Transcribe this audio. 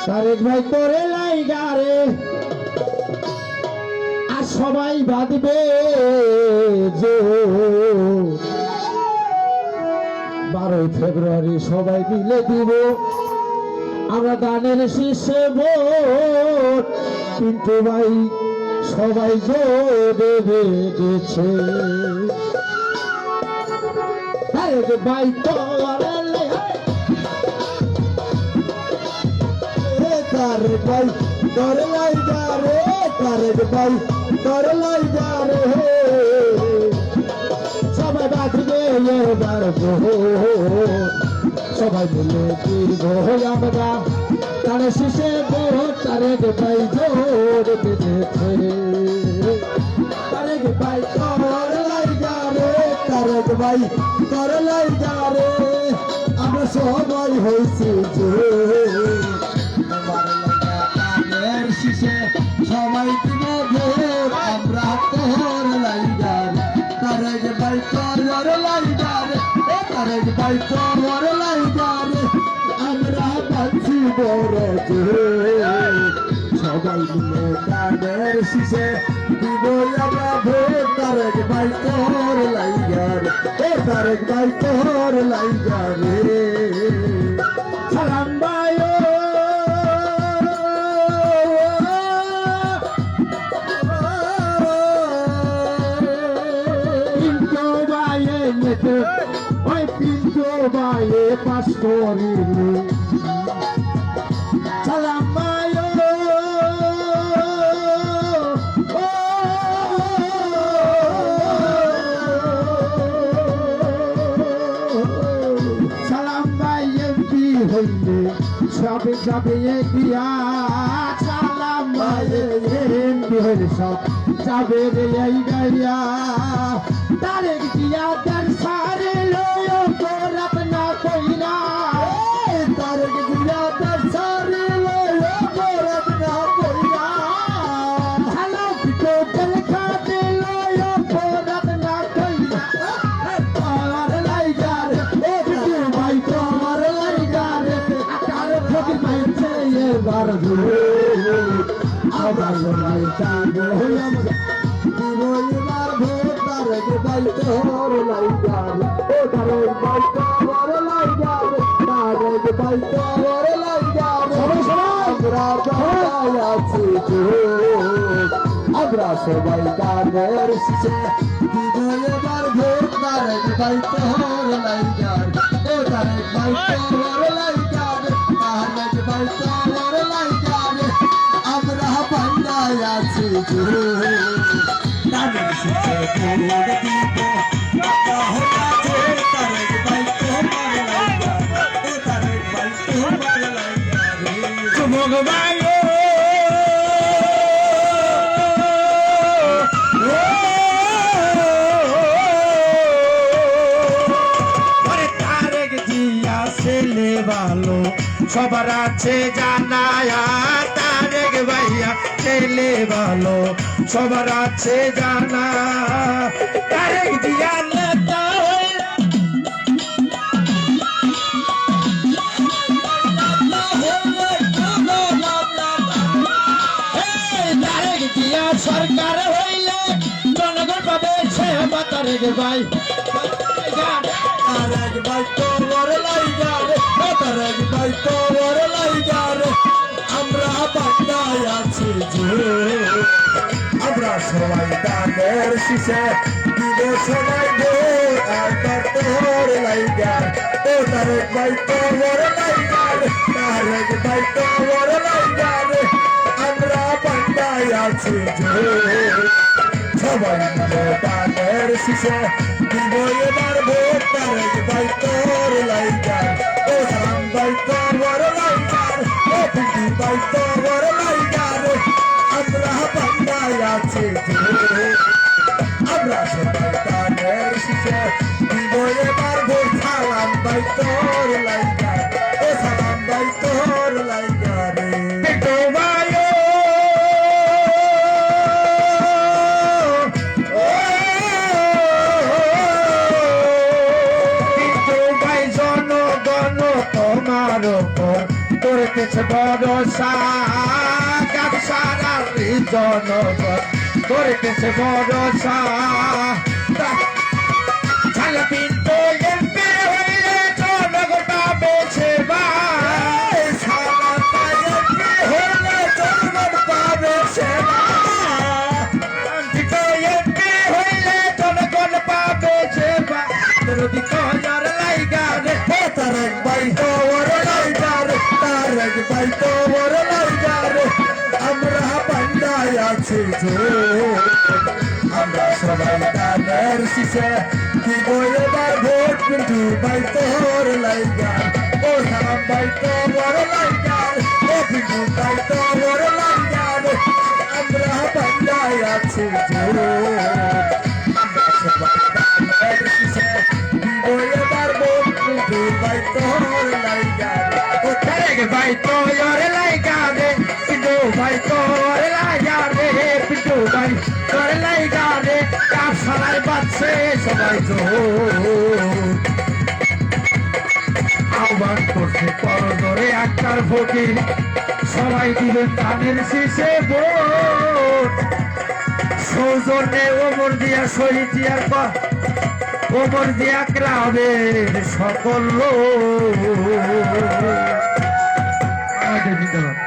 তারেক ভাই করে লাইগারে আর সবাই বাঁধবে যে 12 ফেব্রুয়ারি সবাই মিলে দিব আমরা দানের শীর্ষে ভোট কিন্তু ভাই সবাই জোরে বেঁধেছে তারেক ভাই তারেক ভাই করে লাইগারে তারেক ভাই করে লাইগারে সবাই বাঁধবে এবার সবাই মিলে দিব আমরা তারে শেষে ভোট তারেক ভাই জোর বেঁধেছে তারেক ভাই করে লাইগারে তারেক ভাই করে লাইগারে আমরা সবাই হয়েছি যে সবাই দিনে ভোর আমরা তোর লাইগার তারেক ভাই তোর লাইগার তারেক ভাই তোর লাইগার আমরা পাচ্ছি বড় সবাই মিলে গানের শীষে দিব আমরা ভোট তারেক ভাই তোর লাইগার তারেক ভাই তোর লাইগার সালাম ভাই ওই পিন্টু ভাইয়ে পাস করিল সালাম ভাই সালাম ভাই এমপি হইলে সবে যাবে দিয়া সালাম ভাই এমপি হইলে সব যাবে রে এই গাইয়া তারেক জিয়া তার সারে লয় তোরাত না কইরা তারেক জিয়া তার সারে লয় তোরাত না কইরা হালা পিটো তেল খাতে লয় তোরাত না কইরা আর লাইগার ও পিটো ভাই তোমার লাইগার আকার ফকির পাইছে এবার আবার লাইগার হইয়া এবার ভোট তারেক ভাই তোর লাইগার তারেক ভাই তোর লাইগার তারেক ভাই তোর লাইগার আমরা সবাই আছি আমরা সবাই গানের শীষে দিব এবার ভোট তারেক ভাই তোর লাইগার তারেক ভাই তোর লাইগার তারেক ভাই তোর লাইগার আমরা পান্ডায় আছি তারেক শীষে ভোট দিব তারেক ভাই তোর লাইগার তারেক ভাই তোর লাইগার চুমক ভাই ছেলে ভালো সবার আছে জানায়া তারেক ভাইয়া ছেলে ভালো সবার আছে জানা তারেক দিয়া নেতা তারেক দিয়া সরকার হইলে জনগণ পাবে সেবা তারেক ভাই তারেক ভাই তোর লাইগার তারেক ভাই তোর লাইগার আমরা বান্দায় আছি আমরা সবাই গানের শীষে দিব সবাই ভোট তোর লাইগার তারেক ভাই তোর লাইগার তারেক ভাই তোর লাইগার আমরা বান্দায় আছি সবাই মিলে গানের শীষে দিব এবার ভোট তারেক ভাই তোর লাইগার সালাম ভাই তোর লাইগার পিন্টু ভাই তোর লাইগার আমরা বান্দায় আছি আমরা সবাই গানের শীষে দিব এবার ভোট সালাম ভাই তোর লাইগার সালাম ভাই তোর লাইগার পিন্টু ভাই তোমার করিতেছে ভরসা গামছার জনগণ করিতেছে ভরসা ছালে পিন্টু এমপি হইলে জনগণ পাবে সেবা হলে জনগণ পাবে সেবা পিন্টু এমপি হইলে জনগণ পাবে সেবা বিরোধী কয়ার লাইগা রে তারেক ভাই তো ওর লাইগার তারেক ভাই তো ওর লাইগার আমরা বান্দায় আছি আমরা সবাই দানের শিশে দিব এবার ভোট কিন্তু ভাই তোর লাইগার ও সালাম ভাই তো ওর লাইগার ও কিন্তু ভাই তো ওর লাইগার আমরা বান্দায় আছি আমরা সবাই দানের শিশে দিব এবার ভোট কিন্তু ভাই তোর লাইগার ও তারেক ভাই তো ওর লাইগা রে পিন্টু ভাই তো ওর লাইগা রে পিন্টু ভাই তোর লাইগা রে কাপ সালাই বাজছে সবাই তো আহ্বান করছে করদরে আক্তার ফকির সবাই দিবেন ধানের শীষে ভোট সৌজন্যে ওমর দিয়া শহীদ জিয়ার পর ওমর দিয়া গ্রামের সকল লোক আমাদের জিন্দাবাদ।